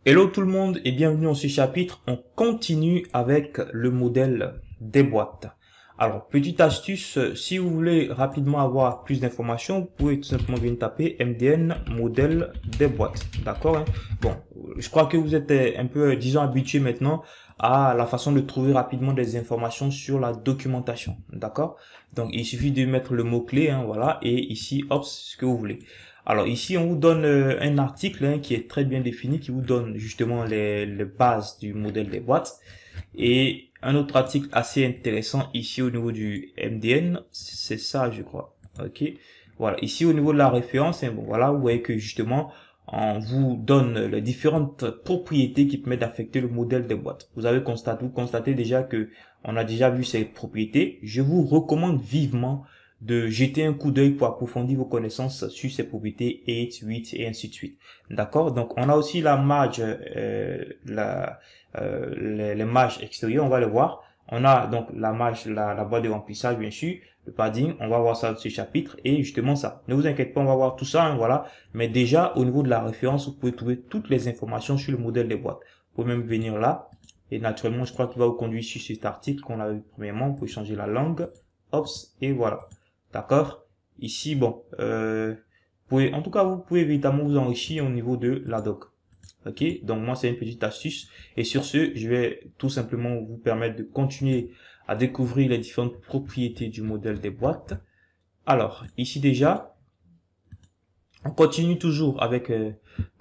Hello tout le monde et bienvenue dans ce chapitre. On continue avec le modèle des boîtes. Alors, petite astuce, si vous voulez rapidement avoir plus d'informations, vous pouvez tout simplement venir taper MDN modèle des boîtes. D'accord, hein? Bon, je crois que vous êtes un peu, disons, habitué maintenant à la façon de trouver rapidement des informations sur la documentation. D'accord? Donc, il suffit de mettre le mot-clé, hein, voilà, et ici, hop, ce que vous voulez. Alors ici, on vous donne un article qui est très bien défini, qui vous donne justement les bases du modèle des boîtes. Et un autre article assez intéressant ici au niveau du MDN, c'est ça je crois. Ok, voilà, ici au niveau de la référence, bon, voilà, vous voyez que justement, on vous donne les différentes propriétés qui permettent d'affecter le modèle des boîtes. Vous constatez déjà que on a déjà vu ces propriétés. Je vous recommande vivement de jeter un coup d'œil pour approfondir vos connaissances sur ces propriétés 8, 8 et ainsi de suite. D'accord? Donc, on a aussi la marge, les marges extérieures, on va le voir. On a donc la marge, la boîte de remplissage, bien sûr, le padding, on va voir ça dans ce chapitre et justement ça. Ne vous inquiétez pas, on va voir tout ça, hein, voilà. Mais déjà, au niveau de la référence, vous pouvez trouver toutes les informations sur le modèle des boîtes. Vous pouvez même venir là et naturellement, je crois qu'il va vous conduire sur cet article qu'on a vu premièrement. Vous pouvez changer la langue, hop, et voilà. D'accord? Ici, bon, en tout cas, vous pouvez évidemment vous enrichir au niveau de la doc. Ok? Donc, moi, c'est une petite astuce. Et sur ce, je vais tout simplement vous permettre de continuer à découvrir les différentes propriétés du modèle des boîtes. Alors, ici déjà, on continue toujours avec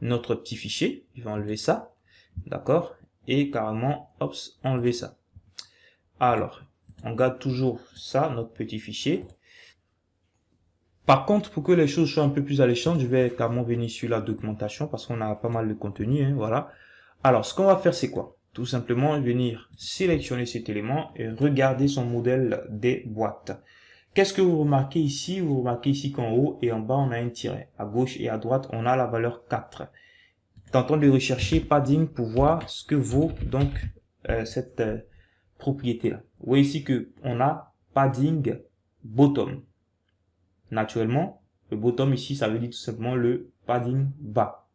notre petit fichier. Je vais enlever ça. D'accord? Et carrément, hop, enlever ça. Alors, on garde toujours ça, notre petit fichier. Par contre, pour que les choses soient un peu plus alléchantes, je vais carrément venir sur la documentation parce qu'on a pas mal de contenu, hein, voilà. Alors, ce qu'on va faire, c'est quoi? Tout simplement venir sélectionner cet élément et regarder son modèle des boîtes. Qu'est-ce que vous remarquez ici? Vous remarquez ici qu'en haut et en bas, on a un tiret. À gauche et à droite, on a la valeur 4. Tentons de rechercher padding pour voir ce que vaut donc cette propriété-là. Vous voyez ici que on a padding bottom. Naturellement, le bottom ici, ça veut dire tout simplement le padding bas.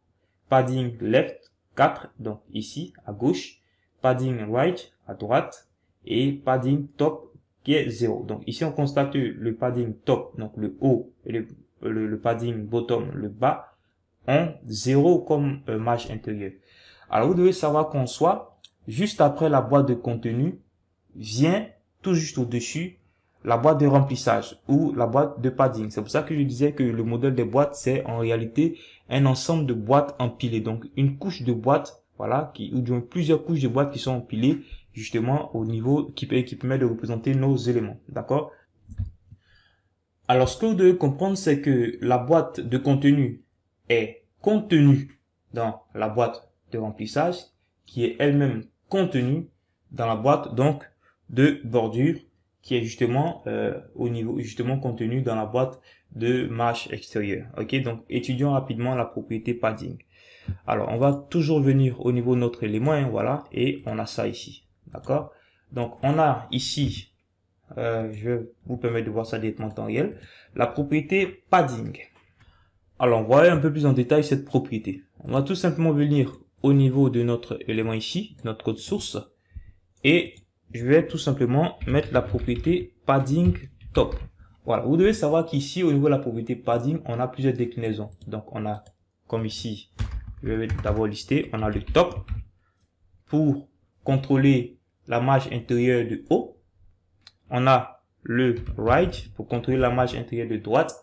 Padding left, 4, donc ici, à gauche. Padding right, à droite. Et padding top, qui est 0. Donc ici, on constate le padding top, donc le haut, et le padding bottom, le bas, ont 0 comme marge intérieure. Alors, vous devez savoir qu'on soit, juste après la boîte de contenu, vient tout juste au-dessus la boîte de remplissage ou la boîte de padding. C'est pour ça que je disais que le modèle des boîtes, c'est en réalité un ensemble de boîtes empilées. Donc, une couche de boîtes, voilà, ou du moins plusieurs couches de boîtes qui sont empilées justement au niveau qui permet de représenter nos éléments. D'accord? Alors, ce que vous devez comprendre, c'est que la boîte de contenu est contenue dans la boîte de remplissage qui est elle-même contenue dans la boîte donc de bordure qui est justement au niveau justement contenu dans la boîte de marge extérieure. Ok, donc étudions rapidement la propriété padding. Alors on va toujours venir au niveau de notre élément, hein, voilà, et on a ça ici, d'accord. Donc on a ici, je vais vous permettre de voir ça directement en temps réel, la propriété padding. Alors on va voir un peu plus en détail cette propriété. On va tout simplement venir au niveau de notre élément ici, notre code source, et je vais tout simplement mettre la propriété padding top. Voilà, vous devez savoir qu'ici, au niveau de la propriété padding, on a plusieurs déclinaisons. Donc, on a, comme ici, je vais d'abord lister, on a le top pour contrôler la marge intérieure de haut. On a le right pour contrôler la marge intérieure de droite.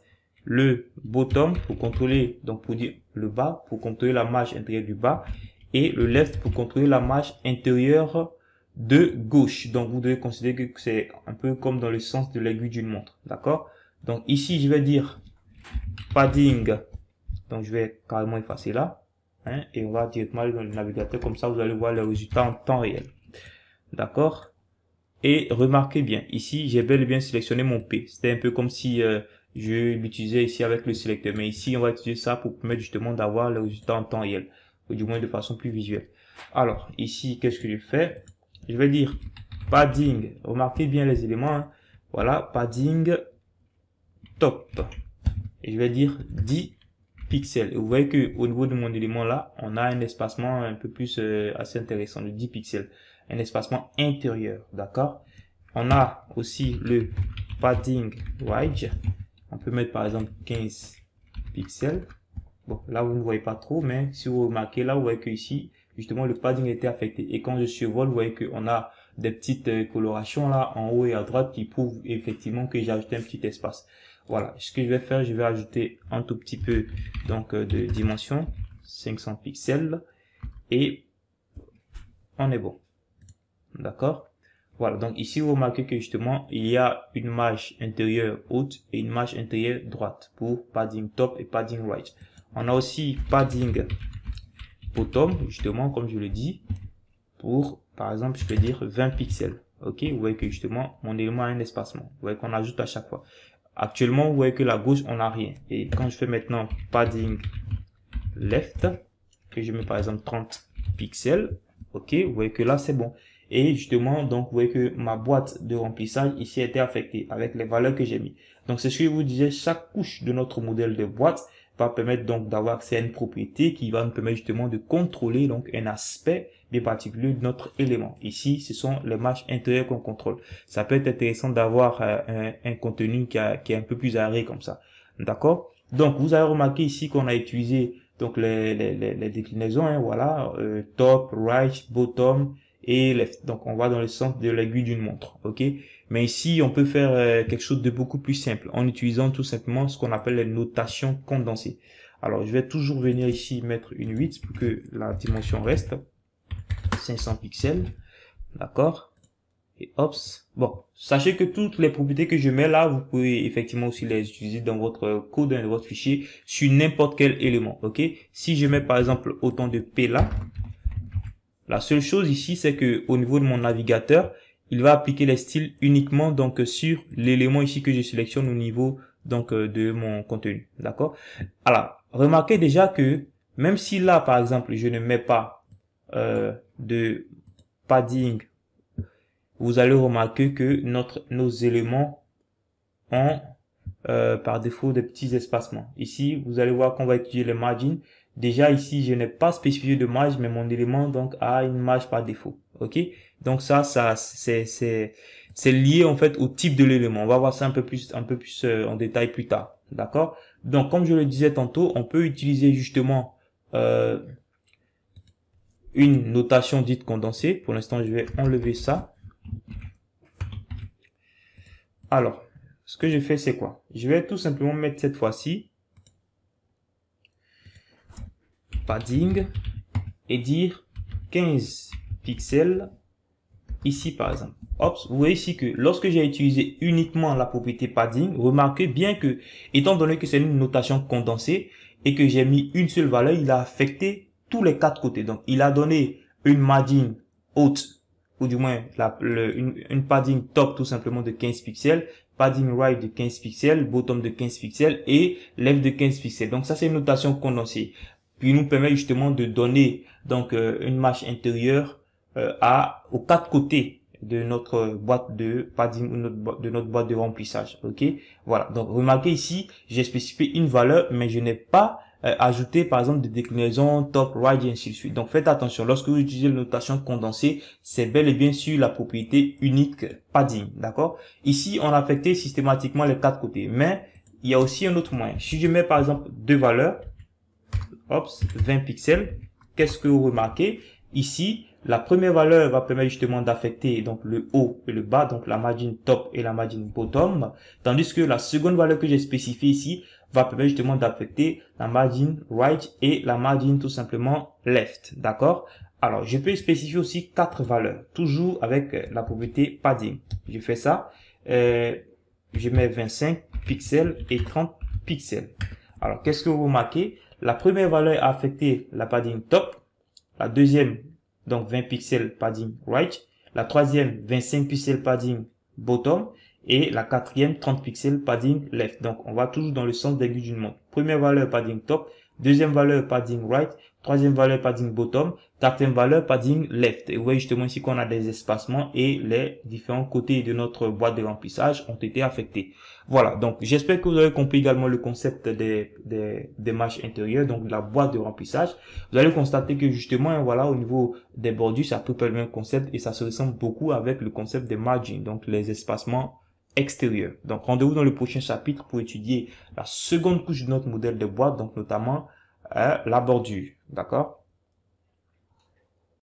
Le bottom pour contrôler, donc pour dire le bas, pour contrôler la marge intérieure du bas. Et le left pour contrôler la marge intérieure de gauche. Donc, vous devez considérer que c'est un peu comme dans le sens de l'aiguille d'une montre. D'accord? Donc, ici, je vais dire padding. Donc, je vais carrément effacer là. Hein, et on va directement aller dans le navigateur. Comme ça, vous allez voir les résultats en temps réel. D'accord? Et remarquez bien, ici, j'ai bel et bien sélectionné mon P. C'était un peu comme si je l'utilisais ici avec le sélecteur. Mais ici, on va utiliser ça pour permettre justement d'avoir les résultats en temps réel. Ou du moins de façon plus visuelle. Alors, ici, qu'est-ce que je fais? Je vais dire padding, remarquez bien les éléments, hein. Voilà, padding top. Et je vais dire 10 pixels. Et vous voyez que au niveau de mon élément là, on a un espacement un peu plus assez intéressant de 10 pixels. Un espacement intérieur, d'accord? On a aussi le padding right. On peut mettre par exemple 15 pixels. Bon, là vous ne voyez pas trop, mais si vous remarquez là, vous voyez que ici, justement, le padding était affecté. Et quand je survole, vous voyez qu'on a des petites colorations là en haut et à droite qui prouvent effectivement que j'ai ajouté un petit espace. Voilà, ce que je vais faire, je vais ajouter un tout petit peu donc de dimension, 500 pixels, et on est bon. D'accord? Voilà, donc ici vous remarquez que justement il y a une marge intérieure haute et une marge intérieure droite pour padding top et padding right. On a aussi padding bottom, justement comme je le dis, pour par exemple je peux dire 20 pixels. Ok, vous voyez que justement mon élément a un espacement. Vous voyez qu'on ajoute à chaque fois. Actuellement vous voyez que la gauche on n'a rien. Et quand je fais maintenant padding left, que je mets par exemple 30 pixels, ok, vous voyez que là c'est bon. Et justement, donc, vous voyez que ma boîte de remplissage ici était affectée avec les valeurs que j'ai mis. Donc, c'est ce que je vous disais, chaque couche de notre modèle de boîte va permettre donc d'avoir accès à une propriété qui va nous permettre justement de contrôler donc un aspect bien particulier de notre élément. Ici, ce sont les marges intérieures qu'on contrôle. Ça peut être intéressant d'avoir un contenu qui est un peu plus aéré comme ça. D'accord? Donc, vous avez remarqué ici qu'on a utilisé donc les déclinaisons, hein, voilà, top, right, bottom, et left. Donc, on va dans le sens de l'aiguille d'une montre, ok? Mais ici, on peut faire quelque chose de beaucoup plus simple en utilisant tout simplement ce qu'on appelle les notations condensées. Alors, je vais toujours venir ici mettre une 8 pour que la dimension reste 500 pixels, d'accord? Et hop, bon, sachez que toutes les propriétés que je mets là, vous pouvez effectivement aussi les utiliser dans votre code, dans votre fichier, sur n'importe quel élément, ok? Si je mets par exemple autant de P là, la seule chose ici, c'est que au niveau de mon navigateur, il va appliquer les styles uniquement donc sur l'élément ici que je sélectionne au niveau donc de mon contenu, d'accord? Alors, remarquez déjà que même si là, par exemple, je ne mets pas de padding, vous allez remarquer que nos éléments ont par défaut des petits espacements. Ici, vous allez voir qu'on va utiliser les margins. Déjà ici, je n'ai pas spécifié de marge, mais mon élément donc a une marge par défaut. Ok, donc ça c'est lié en fait au type de l'élément. On va voir ça un peu plus en détail plus tard. D'accord. Donc comme je le disais tantôt, on peut utiliser justement une notation dite condensée. Pour l'instant, je vais enlever ça. Alors, ce que je fais, c'est quoi? Je vais tout simplement mettre cette fois-ci padding et dire 15 pixels ici par exemple. Hop, vous voyez ici que lorsque j'ai utilisé uniquement la propriété padding, remarquez bien que étant donné que c'est une notation condensée et que j'ai mis une seule valeur, il a affecté tous les quatre côtés. Donc il a donné une margin haute ou du moins une padding top tout simplement de 15 pixels, padding right de 15 pixels, bottom de 15 pixels et left de 15 pixels. Donc ça c'est une notation condensée. Puis nous permet justement de donner donc une marge intérieure aux quatre côtés de notre boîte de padding ou de notre boîte de remplissage. Ok, voilà. Donc remarquez ici, j'ai spécifié une valeur, mais je n'ai pas ajouté par exemple des déclinaisons top, right et ainsi de suite. Donc faites attention lorsque vous utilisez la notation condensée, c'est bel et bien sur la propriété unique padding. D'accord. Ici, on a affecté systématiquement les quatre côtés, mais il y a aussi un autre moyen. Si je mets par exemple deux valeurs, hop, 20 pixels. Qu'est-ce que vous remarquez? Ici, la première valeur va permettre justement d'affecter donc le haut et le bas, donc la margin top et la margin bottom, tandis que la seconde valeur que j'ai spécifiée ici va permettre justement d'affecter la margin right et la margin tout simplement left, d'accord? Alors, je peux spécifier aussi quatre valeurs, toujours avec la propriété padding. Je fais ça, je mets 25 pixels et 30 pixels. Alors, qu'est-ce que vous remarquez? La première valeur a affecté la padding top, la deuxième, donc 20 pixels padding right, la troisième, 25 pixels padding bottom, et la quatrième, 30 pixels padding left. Donc, on va toujours dans le sens d'aiguille d'une montre. Première valeur padding top, Deuxième valeur, padding right. Troisième valeur, padding bottom. Quatrième valeur, padding left. Et vous voyez justement ici qu'on a des espacements et les différents côtés de notre boîte de remplissage ont été affectés. Voilà, donc j'espère que vous avez compris également le concept des marges intérieures, donc de la boîte de remplissage. Vous allez constater que justement, voilà, au niveau des bordures, c'est à peu près le même concept et ça se ressemble beaucoup avec le concept des margins, donc les espacements extérieurs. Donc rendez-vous dans le prochain chapitre pour étudier la seconde couche de notre modèle de boîte, donc notamment la bordure. D'accord?